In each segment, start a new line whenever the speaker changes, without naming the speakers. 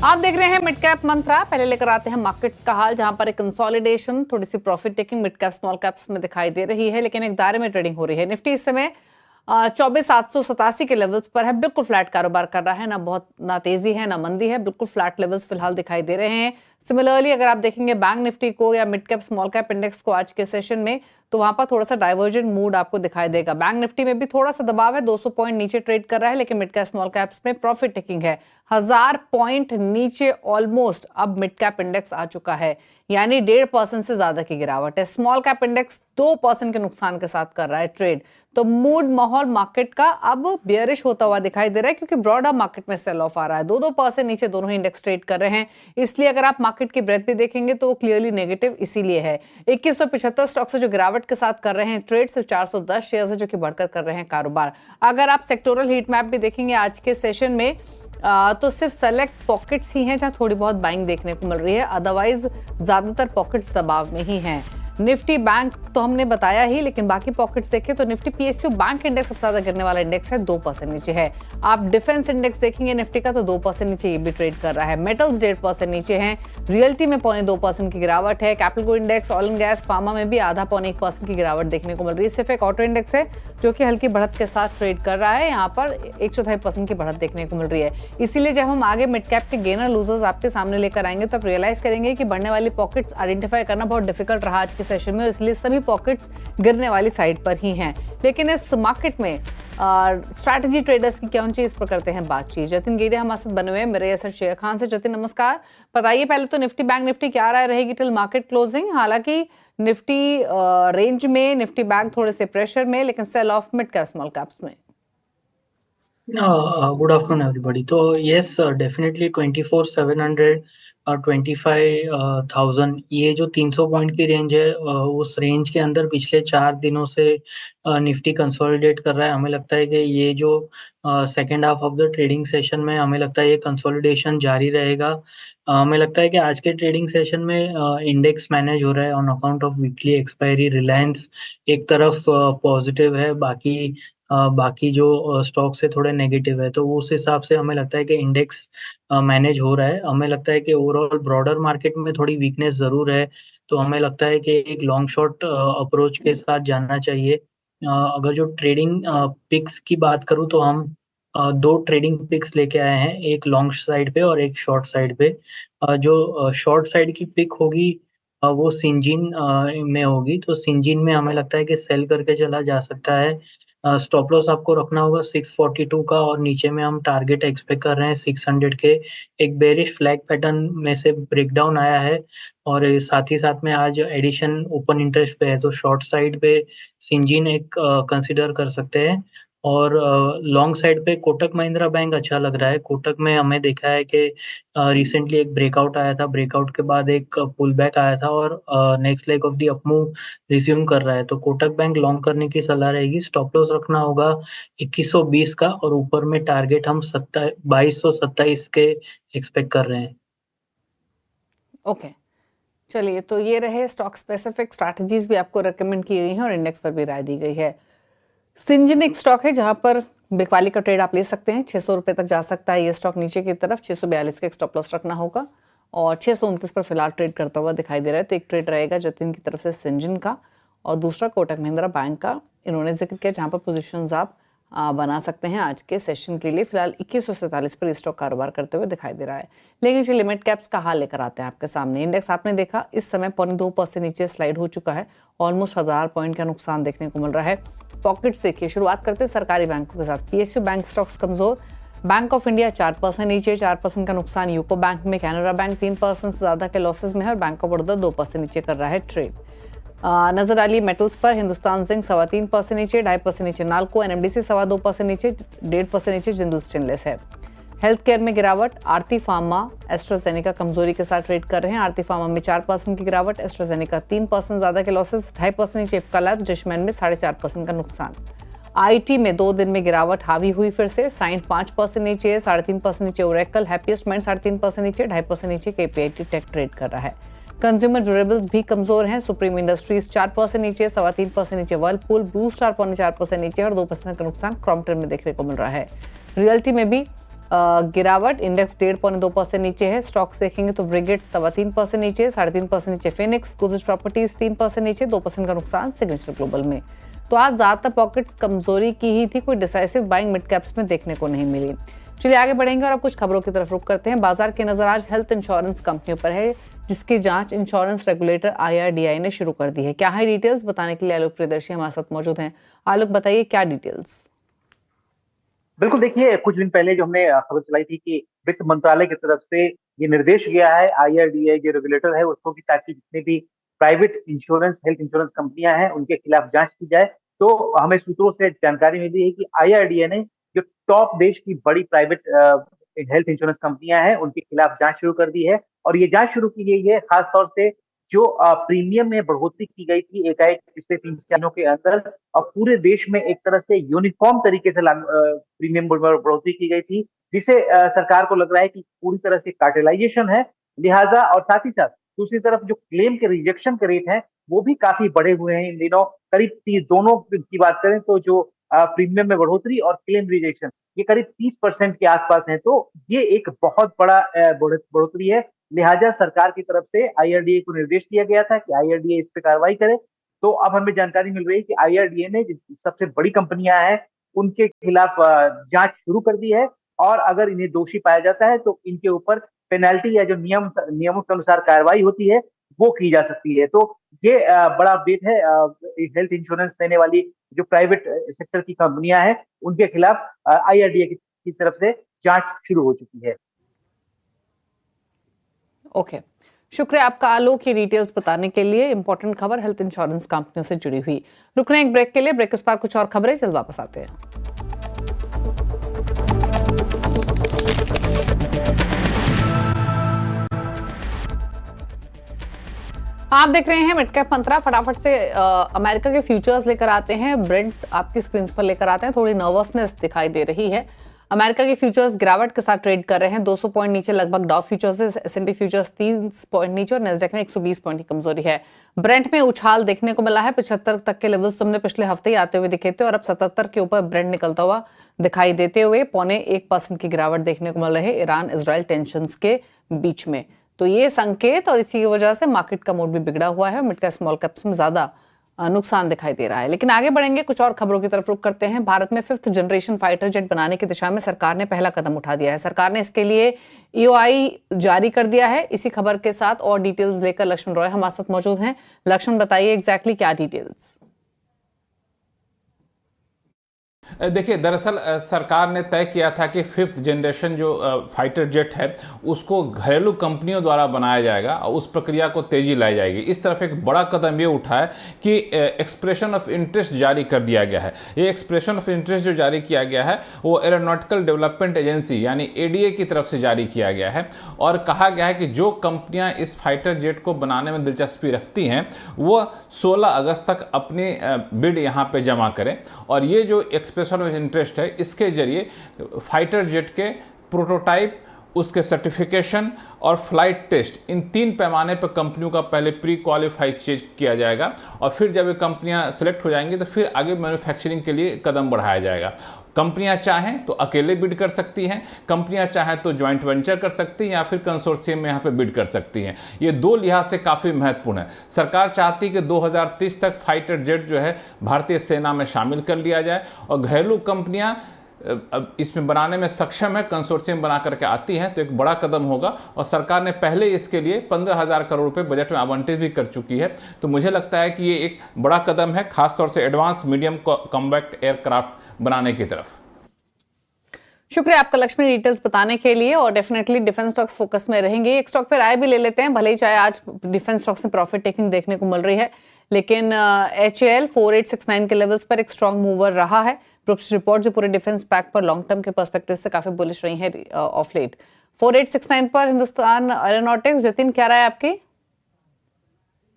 आप देख रहे हैं मिड कैप मंत्रा। पहले लेकर आते हैं मार्केट्स का हाल, जहां पर एक कंसोलिडेशन, थोड़ी सी profit taking mid cap small caps में दिखाई दे रही है, लेकिन एक दायरे में ट्रेडिंग हो रही है। निफ्टी इस समय 24,787 के लेवल्स पर है, बिल्कुल फ्लैट कारोबार कर रहा है, ना तेजी है ना मंदी है, बिल्कुल फ्लैट लेवल्स फिलहाल दिखाई दे रहे हैं। सिमिलरली अगर आप देखेंगे बैंक निफ्टी को या mid cap small cap index को आज के सेशन में, तो वहां पर थोड़ा सा डाइवर्जेंट मूड आपको दिखाई देगा। बैंक निफ्टी में भी थोड़ा सा दबाव है, 200 पॉइंट नीचे ट्रेड कर रहा है, लेकिन मिड कैप स्मॉल कैप्स में प्रॉफिट टेकिंग है। 1000 पॉइंट नीचे ऑलमोस्ट अब मिड कैप इंडेक्स आ चुका है, यानी 1.5% से ज्यादा की गिरावट है। स्मॉल कैप इंडेक्स 2% के नुकसान के साथ कर रहा है ट्रेड। तो मूड माहौल मार्केट का अब बेयरिश होता हुआ दिखाई दे रहा है, क्योंकि ब्रॉडर मार्केट में सेल ऑफ आ रहा है। 2% नीचे दोनों ही इंडेक्स ट्रेड कर रहे हैं। इसलिए अगर आप मार्केट की ब्रेथ भी देखेंगे तो वो क्लियरली नेगेटिव इसीलिए है। 2175 स्टॉक से जो गिरावट के साथ कर रहे हैं ट्रेड, सिर्फ 410 शेयर है जो कि बढ़कर कर रहे हैं कारोबार। अगर आप सेक्टोरल हीट मैप भी देखेंगे आज के सेशन में, तो सिर्फ सेलेक्ट पॉकेट्स ही हैं जहां थोड़ी बहुत बाइंग देखने को मिल रही है, अदरवाइज ज्यादातर पॉकेट्स दबाव में ही हैं। निफ्टी बैंक तो हमने बताया ही, लेकिन बाकी पॉकेट्स देखें तो निफ्टी पीएसयू बैंक इंडेक्स सबसे ज्यादा गिरने वाला इंडेक्स है, 2% नीचे है। आप डिफेंस इंडेक्स देखेंगे निफ्टी का तो 2% नीचे ये भी ट्रेड कर रहा है। मेटल्स 1.5% नीचे हैं। रियल्टी में 0.2% की गिरावट है। Capital good index, oil and gas, pharma में भी 0.5% की गिरावट देखने को मिल रही है। सिर्फ एक ऑटो इंडेक्स है जो कि हल्की बढ़त के साथ ट्रेड कर रहा है, यहाँ पर 1.25% की बढ़त देखने को मिल रही है। इसीलिए जब हम आगे मिड कैप के गेनर लूजर्स आपके सामने लेकर आएंगे तो आप रियलाइज करेंगे कि बढ़ने वाली पॉकेट्स आइडेंटिफाई करना बहुत डिफिकल्ट रहा आज के सेशन में, इसलिए सभी पॉकेट्स गिरने वाली साइड पर ही हैं। लेकिन इस मार्केट में स्ट्रैटेजी ट्रेडर्स की क्या चीज पर करते हैं बातचीत। जतिन गेड़िया हमारे साथ बने हुए हैं मेरे एसेट शेयर खान से। जतिन नमस्कार, बताइए पहले तो निफ्टी बैंक निफ्टी क्या राय रहेगी टिल मार्केट क्लोजिंग। हालांकि निफ्टी रेंज में, निफ्टी बैंक थोड़े से प्रेशर में, लेकिन sell off mid cap small caps में।
Good afternoon everybody. तो यस, डेफिनेटली 24,700 और 25,000, ये जो 300 पॉइंट की रेंज है, उस रेंज के अंदर पिछले 4 दिनों से निफ्टी कंसोलिडेट कर रहा है। हमें लगता है कि ये जो second half of the trading session में हमें लगता है ये कंसोलिडेशन जारी रहेगा। हमें लगता है कि आज के ट्रेडिंग सेशन में इंडेक्स मैनेज हो रहा है on account of weekly expiry. Reliance एक तरफ पॉजिटिव है, बाकी जो स्टॉक्स है थोड़े नेगेटिव है, तो उस हिसाब से हमें लगता है कि इंडेक्स मैनेज हो रहा है। हमें लगता है कि ओवरऑल ब्रॉडर मार्केट में थोड़ी वीकनेस ज़रूर है, तो हमें लगता है कि एक लॉन्ग शॉर्ट अप्रोच के साथ जाना चाहिए। अगर जो ट्रेडिंग पिक्स की बात करूँ तो हम दो ट्रेडिंग पिक्स लेके आए हैं, एक लॉन्ग साइड पे और एक शॉर्ट साइड पे। जो शॉर्ट साइड की पिक होगी वो सिंजीन में होगी, तो सिंजीन में हमें लगता है कि सेल करके चला जा सकता है। स्टॉप लॉस आपको रखना होगा 642 का, और नीचे में हम टारगेट एक्सपेक्ट कर रहे हैं 600 के। एक बेरिश फ्लैग पैटर्न में से ब्रेकडाउन आया है, और साथ ही साथ में आज एडिशन ओपन इंटरेस्ट पे है, तो शॉर्ट साइड पे सिंजीन एक कंसिडर कर सकते हैं। और लॉन्ग साइड पे कोटक महिंद्रा बैंक अच्छा लग रहा है। कोटक में हमें देखा है कि रिसेंटली एक ब्रेकआउट आया था, ब्रेकआउट के बाद एक पुल बैक आया था, और next leg of the up move resume कर रहा है, तो कोटक बैंक लॉन्ग करने की सलाह रहेगी। स्टॉप लॉस रखना होगा 2120 का, और ऊपर में टारगेट हम 2227 के एक्सपेक्ट कर रहे हैं।
ओके, चलिए, तो ये रहे स्टॉक स्पेसिफिक स्ट्रैटेजीज भी आपको रेकमेंड की गई हैं और इंडेक्स पर भी राय दी गई है। सिंजीन एक स्टॉक है जहां पर बिकवाली का ट्रेड आप ले सकते हैं, 600 रुपए तक जा सकता है ये स्टॉक नीचे की तरफ। 642 का एक स्टॉप लॉस रखना होगा, और 629 पर फिलहाल ट्रेड करता हुआ दिखाई दे रहा है। तो एक ट्रेड रहेगा जतिन की तरफ से सिंजीन का, और दूसरा कोटक महिंद्रा बैंक का इन्होंने जिक्र किया, जहां पर पोजिशन आप बना सकते हैं आज के सेशन के लिए। फिलहाल 2147 पर स्टॉक कारोबार करते हुए दिखाई दे रहा है। लेकिन चलिए लिमिट कैप्स का हाल लेकर आते हैं आपके सामने। इंडेक्स आपने देखा इस समय 0.2% नीचे स्लाइड हो चुका है, ऑलमोस्ट 1000 पॉइंट का नुकसान देखने को मिल रहा है। पॉकेट्स देखिए, शुरुआत करते हैं सरकारी बैंकों के साथ। पीएसयू बैंक स्टॉक्स कमजोर, बैंक ऑफ इंडिया 4% नीचे, 4% का नुकसान यूको बैंक में। कैनरा बैंक 3% से ज्यादा के लॉसेस में है, और बैंक ऑफ बड़ौदा 2% नीचे कर रहा है ट्रेड। नजर डालिए मेटल्स पर, हिंदुस्तान जिंक 3.25% नीचे, 2.5% नीचे नाल्को, एनएमडीसी 2.25% नीचे, 1.5% नीचे जिंदल स्टेनलेस है। हेल्थ केयर में गिरावट, आरती फार्मा, एस्ट्राजेनेका कमजोरी के साथ ट्रेड कर रहे हैं। आरती फार्मा में 4% की गिरावट, एस्ट्राजेनेका 3% ज्यादा के लॉसेस, 2.5% नीचे इफ्का लैब्स, जशमैन में 4.5% का नुकसान। आईटी में 2 दिन में गिरावट हावी हुई फिर से, साइंट 5% नीचे, 3.5% नीचे ओरेकल, हैप्पीएस्ट माइंड 3.5% नीचे, 2.5% नीचे केपीआईटी टेक ट्रेड कर रहा है। कंज्यूमर ड्यूरेबल्स भी कमजोर हैं, सुप्रीम इंडस्ट्रीज 4% नीचे, 3.25% नीचे वर्लपूल, ब्लू स्टार 4% नीचे, और 2% का नुकसान क्रॉम्पटन में देखने को मिल रहा है। रियल्टी में भी गिरावट, इंडेक्स 1.5-2% नीचे है। स्टॉक्स देखेंगे तो ब्रिगेड 3.25% नीचे, 3.5% नीचे फिनिक्स, गुजरात प्रॉपर्टीज 3% नीचे, 2% का नुकसान सिग्नेचर ग्लोबल में। तो आज ज्यादातर पॉकेट्स कमजोरी की ही थी, कोई डिसाइसिव बाइंग मिड कैप्स में देखने को नहीं मिली। चलिए आगे बढ़ेंगे और अब कुछ खबरों की तरफ रुख करते हैं। बाजार की नजर आज हेल्थ इंश्योरेंस कंपनियों पर है, जिसकी जांच इंश्योरेंस रेगुलेटर IRDAI ने शुरू कर दी है। क्या है डिटेल्स, बताने के लिए आलोक प्रियदर्शी हमारे साथ मौजूद हैं। आलोक, बताइए क्या डिटेल्स।
बिल्कुल, देखिए कुछ दिन पहले जो हमने खबर चलाई थी कि वित्त मंत्रालय की तरफ से ये निर्देश गया है IRDAI जो रेगुलेटर है उसको, कि ताकि जितने भी प्राइवेट इंश्योरेंस हेल्थ इंश्योरेंस कंपनियां हैं उनके खिलाफ जांच की जाए। तो हमें सूत्रों से जानकारी मिली है कि IRDAI ने जो टॉप देश की बड़ी प्राइवेट हेल्थ इंश्योरेंस कंपनियां हैं उनके खिलाफ जांच शुरू कर दी है। और ये जांच शुरू की गई है खासतौर से जो प्रीमियम में बढ़ोतरी की गई थी एकाएक पिछले 3-4 दिनों के अंदर, और पूरे देश में एक तरह से यूनिफॉर्म तरीके से प्रीमियम बढ़ोतरी की गई थी, जिसे सरकार को लग रहा है कि पूरी तरह से कार्टेलाइजेशन है। लिहाजा और साथ ही साथ दूसरी तरफ जो क्लेम के रिजेक्शन के रेट हैं वो भी काफी बढ़े हुए हैं इन दिनों। करीब दोनों की बात करें तो जो प्रीमियम में बढ़ोतरी और क्लेम रिजेक्शन ये करीब 30% के आसपास है। तो ये एक बहुत बड़ा बढ़ोतरी है। लिहाजा सरकार की तरफ से IRDAI को निर्देश दिया गया था कि IRDAI इस पे कार्रवाई करे। तो अब हमें जानकारी मिल रही है कि IRDAI ने सबसे बड़ी कंपनियां हैं उनके खिलाफ जांच शुरू कर दी है, और अगर इन्हें दोषी पाया जाता है तो इनके ऊपर पेनल्टी या जो नियमों के अनुसार कार्रवाई होती है वो की जा सकती है। तो ये बड़ा अपडेट है हेल्थ इंश्योरेंस देने वाली जो प्राइवेट सेक्टर की कंपनियां हैं उनके खिलाफ IRDAI की तरफ से जांच शुरू हो चुकी है।
ओके, शुक्रिया आपका आलोक, ये डिटेल्स बताने के लिए। इंपॉर्टेंट खबर हेल्थ इंश्योरेंस कंपनियों से जुड़ी हुई। रुक रहे हैं एक ब्रेक के लिए, ब्रेक के उस पार कुछ और खबरें, जल्द वापस आते हैं। आप देख रहे हैं मिडकैप मंत्रा। फटाफट से अमेरिका के फ्यूचर्स लेकर आते हैं। ब्रेंट आपकी स्क्रीन पर लेकर आते हैं। थोड़ी नर्वसनेस दिखाई दे रही है। अमेरिका के फ्यूचर्स गिरावट के साथ ट्रेड कर रहे हैं। 200 पॉइंट नीचे लगभग डॉव फ्यूचर्स है, S&P फ्यूचर्स 30 पॉइंट नीचे और नैस्डैक में 120 पॉइंट की कमजोरी है। ब्रेंट में उछाल देखने को मिला है। 75 तक के लेवल्स तुमने पिछले हफ्ते ही आते हुए दिखे थे और अब 77 के ऊपर ब्रेंट निकलता हुआ दिखाई देते हुए 0.25% की गिरावट देखने को मिल रही है ईरान इजराइल टेंशन के बीच में। तो ये संकेत और इसी की वजह से मार्केट का मूड भी बिगड़ा हुआ है। मिड कैप स्मॉल कैप्स में ज्यादा नुकसान दिखाई दे रहा है। लेकिन आगे बढ़ेंगे, कुछ और खबरों की तरफ रुख करते हैं। भारत में 5th जनरेशन फाइटर जेट बनाने की दिशा में सरकार ने पहला कदम उठा दिया है। सरकार ने इसके लिए EOI जारी कर दिया है। इसी खबर के साथ और डिटेल्स लेकर लक्ष्मण रॉय हमारे साथ मौजूद हैं। लक्ष्मण, बताइए एग्जैक्टली क्या डिटेल्स।
देखिए, दरअसल सरकार ने तय किया था कि 5th जनरेशन जो फाइटर जेट है उसको घरेलू कंपनियों द्वारा बनाया जाएगा और उस प्रक्रिया को तेजी लाई जाएगी। इस तरफ एक बड़ा कदम ये उठा है कि एक्सप्रेशन ऑफ इंटरेस्ट जारी कर दिया गया है। ये एक्सप्रेशन ऑफ इंटरेस्ट जो जारी किया गया है वो एरोनॉटिकल डेवलपमेंट एजेंसी यानी ADA की तरफ से जारी किया गया है और कहा गया है कि जो कंपनियां इस फाइटर जेट को बनाने में दिलचस्पी रखती हैं वो 16 अगस्त तक अपनी बिड यहाँ पे जमा करें। और ये जो एक्सप्रेशन ऑफ इंटरेस्ट है इसके जरिए फाइटर जेट के प्रोटोटाइप, उसके सर्टिफिकेशन और फ्लाइट टेस्ट, इन 3 पैमाने पर कंपनियों का पहले प्री क्वालिफाइड चेक किया जाएगा और फिर जब ये कंपनियां सेलेक्ट हो जाएंगी तो फिर आगे मैन्युफैक्चरिंग के लिए कदम बढ़ाया जाएगा। कंपनियां चाहें तो अकेले बिड कर सकती हैं, कंपनियां चाहें तो ज्वाइंट वेंचर कर सकती हैं या फिर कंसोर्शियम में यहाँ पे बिड कर सकती हैं। ये 2 लिहाज से काफ़ी महत्वपूर्ण है। सरकार चाहती है कि 2030 तक फाइटर जेट जो है भारतीय सेना में शामिल कर लिया जाए और घरेलू कंपनियां अब इसमें बनाने में सक्षम है, कंसोर्शियम बना करके आती हैं तो एक बड़ा कदम होगा। और सरकार ने पहले इसके लिए 15,000 करोड़ रुपए बजट में आवंटित भी कर चुकी है। तो मुझे लगता है कि ये एक बड़ा कदम है, खासतौर से एडवांस मीडियम कॉम्बैक्ट एयरक्राफ्ट बनाने की तरफ।
शुक्रिया आपका लक्ष्मी, डिटेल्स बताने के लिए। और डेफिनेटली डिफेंस स्टॉक्स फोकस में रहेंगे। एक स्टॉक पे राय भी ले लेते हैं, भले ही चाहे आज डिफेंस स्टॉक्स में प्रॉफिट टेकिंग देखने को मिल रही है, लेकिन HAL 4869 के लेवल्स पर एक स्ट्रॉन्ग मूवर रहा है। ब्रुक्स रिपोर्ट जो पूरे डिफेंस पैक पर लॉन्ग टर्म के पर्सपेक्टिव से काफी बुलिश रही है ऑफ लेट। 4869 पर हिंदुस्तान एरोनॉटिक्स, जतिन क्या राय है आपकी?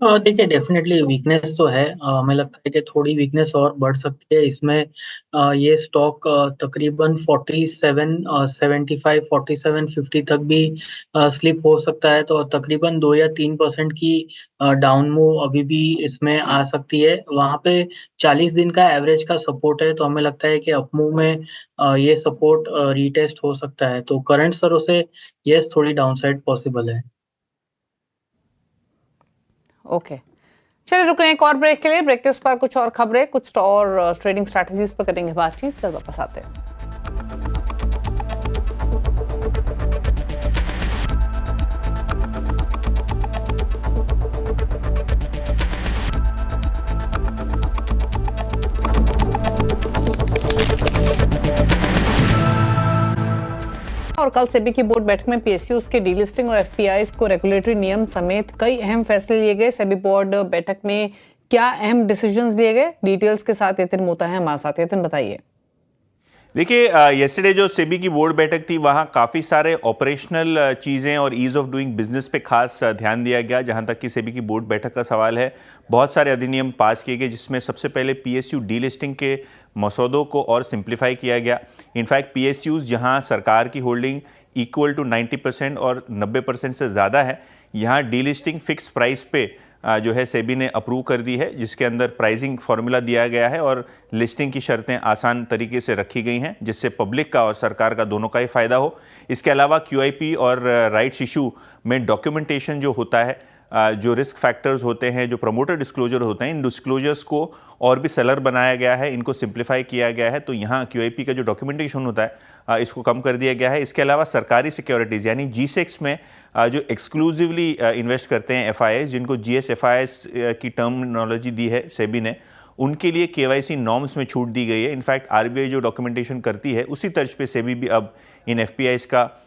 देखिए डेफ़िनेटली वीकनेस तो है। हमें लगता है कि थोड़ी वीकनेस और बढ़ सकती है इसमें। ये स्टॉक तकरीबन 47 47-50 तक भी स्लिप हो सकता है, तो तकरीबन 2 या 3% की डाउन मूव अभी भी इसमें आ सकती है। वहाँ पे 40 दिन का एवरेज का सपोर्ट है, तो हमें लगता है कि अप मूव में ये सपोर्ट रीटेस्ट हो सकता है। तो करंट स्तरों से येस, थोड़ी डाउनसाइड पॉसिबल है।
ओके, चलिए रुक रहे हैं एक और ब्रेक के लिए। ब्रेक के उस पर कुछ और खबरें, कुछ और ट्रेडिंग स्ट्रैटेजीज पर करेंगे बातचीत। चल वापस आते हैं। और कल सेबी की बोर्ड बैठक में पीएसयूज के डीलिस्टिंग और एफपीआईज को रेगुलेटरी नियम समेत कई अहम फैसले लिए गए। सेबी बोर्ड बैठक में क्या अहम डिसीजंस लिए गए, डिटेल्स के साथ यतिन मोता है हमारे साथ। यतिन बताइए।
देखिए, येस्टरडे जो सेबी की बोर्ड बैठक थी वहाँ काफ़ी सारे ऑपरेशनल चीज़ें और ईज़ ऑफ डूइंग बिजनेस पे खास ध्यान दिया गया। जहाँ तक कि सेबी की बोर्ड बैठक का सवाल है, बहुत सारे अधिनियम पास किए गए, जिसमें सबसे पहले पीएसयू डीलिस्टिंग के मसौदों को और सिंप्लीफाई किया गया। इनफैक्ट पीएसयूज जहाँ सरकार की होल्डिंग इक्वल टू 90% और 90% से ज़्यादा है, यहाँ डीलिस्टिंग फिक्स प्राइस पे जो है सेबी ने अप्रूव कर दी है, जिसके अंदर प्राइसिंग फार्मूला दिया गया है और लिस्टिंग की शर्तें आसान तरीके से रखी गई हैं, जिससे पब्लिक का और सरकार का दोनों का ही फ़ायदा हो। इसके अलावा क्यूआईपी और राइट्स इशू में डॉक्यूमेंटेशन जो होता है, जो रिस्क फैक्टर्स होते हैं, जो प्रमोटर डिस्क्लोजर होते हैं, इन डिस्क्लोजर्स को और भी सेलर बनाया गया है, इनको सिंप्लीफाई किया गया है। तो यहाँ क्यूआईपी का जो डॉक्यूमेंटेशन होता है इसको कम कर दिया गया है। इसके अलावा सरकारी सिक्योरिटीज़ यानी G-SECs में जो एक्सक्लूसिवली इन्वेस्ट करते हैं एफआईआईज, जिनको GSFIs की टर्मिनोलॉजी दी है सेबी ने, उनके लिए केवाईसी नॉर्म्स में छूट दी गई है। इनफैक्ट आरबीआई जो डॉक्यूमेंटेशन करती है उसी तर्ज पे सेबी भी अब इन एफपीआईज का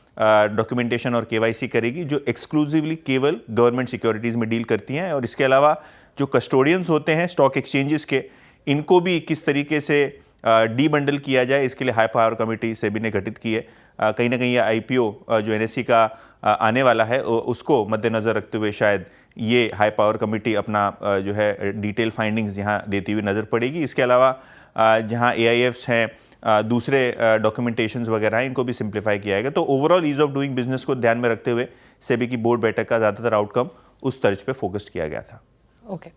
डॉक्यूमेंटेशन और केवाईसी करेगी, जो एक्सक्लूसिवली केवल गवर्नमेंट सिक्योरिटीज़ में डील करती हैं। और इसके अलावा जो कस्टोडियंस होते हैं स्टॉक एक्सचेंजेस के, इनको भी किस तरीके से डी बंडल किया जाए, इसके लिए हाई पावर कमेटी सेबी ने गठित की है। कहीं ना कहीं ये आईपीओ जो एनएससी का आने वाला है उसको मद्देनज़र रखते हुए शायद ये हाई पावर कमेटी अपना जो है डिटेल फाइंडिंग्स यहाँ देती हुई नज़र पड़ेगी। इसके अलावा जहाँ AIFs हैं, दूसरे डॉक्यूमेंटेशंस वगैरह हैं, इनको भी सिंप्लीफाई किया जाएगा। तो overall ease of doing business को ध्यान में रखते हुए सेबी की बोर्ड बैठक का ज़्यादातर आउटकम उस तर्ज पे फोकस्ड किया गया था।
ओके,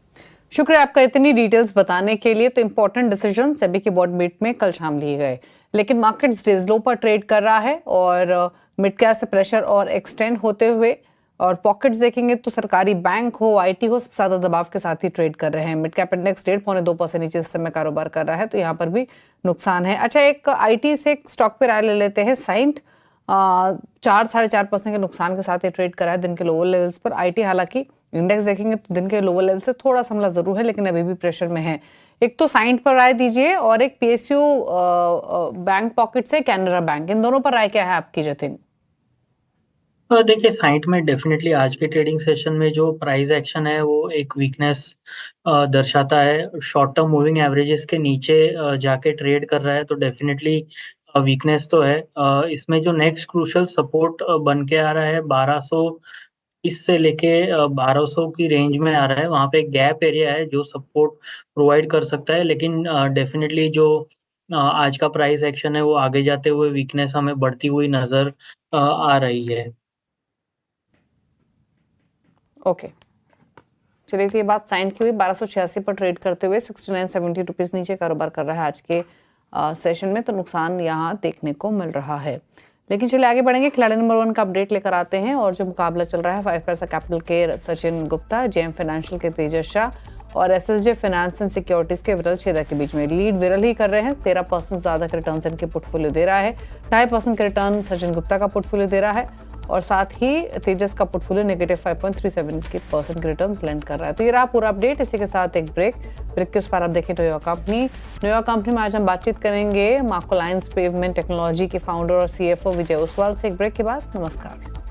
शुक्रिया आपका इतनी डिटेल्स बताने के लिए। तो इंपॉर्टेंट डिसीजन सेबी की बोर्ड मीट में कल शाम लिए गए, लेकिन मार्केट्स डेज लो पर ट्रेड कर रहा है और मिड कैप से प्रेशर और एक्सटेंड होते हुए, और पॉकेट्स देखेंगे तो सरकारी बैंक हो, आईटी हो, सबसे ज्यादा दबाव के साथ ही ट्रेड कर रहे हैं। मिड कैप इंडेक्स 1.5-2% नीचे इस समय कारोबार कर रहा है, तो यहाँ पर भी नुकसान है। अच्छा, एक आईटी से एक स्टॉक पे राय ले लेते हैं। साइंट 4-4.5% के नुकसान के साथ ये ट्रेड कर रहा है दिन के लोअर लेवल्स पर। आईटी हालांकि इंडेक्स देखेंगे तो दिन के लोअर लेवल से थोड़ा सा हमला जरूर है, लेकिन अभी भी प्रेशर में है। एक तो साइंट पर राय दीजिए और एक पीएसयू बैंक पॉकेट से कैनरा बैंक, इन दोनों पर राय क्या है आपकी जतिन?
देखिए साइंट में डेफिनेटली आज के ट्रेडिंग सेशन में जो प्राइस एक्शन है वो एक वीकनेस दर्शाता है। शॉर्ट टर्म मूविंग एवरेजेस के नीचे जाके ट्रेड कर रहा है, तो डेफिनेटली वीकनेस तो है। इसमें जो नेक्स्ट क्रूशल सपोर्ट बन के आ रहा है 1220 से लेके 1200 की रेंज में आ रहा है। वहाँ पे एक गैप एरिया है जो सपोर्ट प्रोवाइड कर सकता है, लेकिन डेफिनेटली जो आज का प्राइस एक्शन है वो आगे जाते हुए वीकनेस हमें बढ़ती हुई नज़र आ रही है।
ओके, चलिए, तो ये बात साइंट की हुई। 1286 पर ट्रेड करते हुए 69.70 रुपीज नीचे कारोबार कर रहा है आज के सेशन में, तो नुकसान यहाँ देखने को मिल रहा है। लेकिन चलिए आगे बढ़ेंगे, खिलाड़ी नंबर 1 का अपडेट लेकर आते हैं। और जो मुकाबला चल रहा है 5 पैसा कैपिटल के सचिन गुप्ता, जेएम फाइनेंशियल के तेजस शाह और एसएसजे फाइनेंस एंड सिक्योरिटीज के विरल छेदा के बीच में लीड विरल ही कर रहे हैं। 13% ज्यादा के रिटर्न इनके पोर्टफोलियो दे रहा है। 2.5% के रिटर्न सचिन गुप्ता का पोर्टफोलियो दे रहा है, और साथ ही तेजस का पोर्टफोलियो -5.37% के रिटर्न लैंड कर रहा है। तो ये रहा पूरा अपडेट। इसी के साथ एक ब्रेक के उस पर आप देखें नोवा कंपनी में आज हम बातचीत करेंगे मार्को लाइन्स पेवमेंट टेक्नोलॉजी के फाउंडर और CFO विजय ओसवाल से। एक ब्रेक के बाद नमस्कार।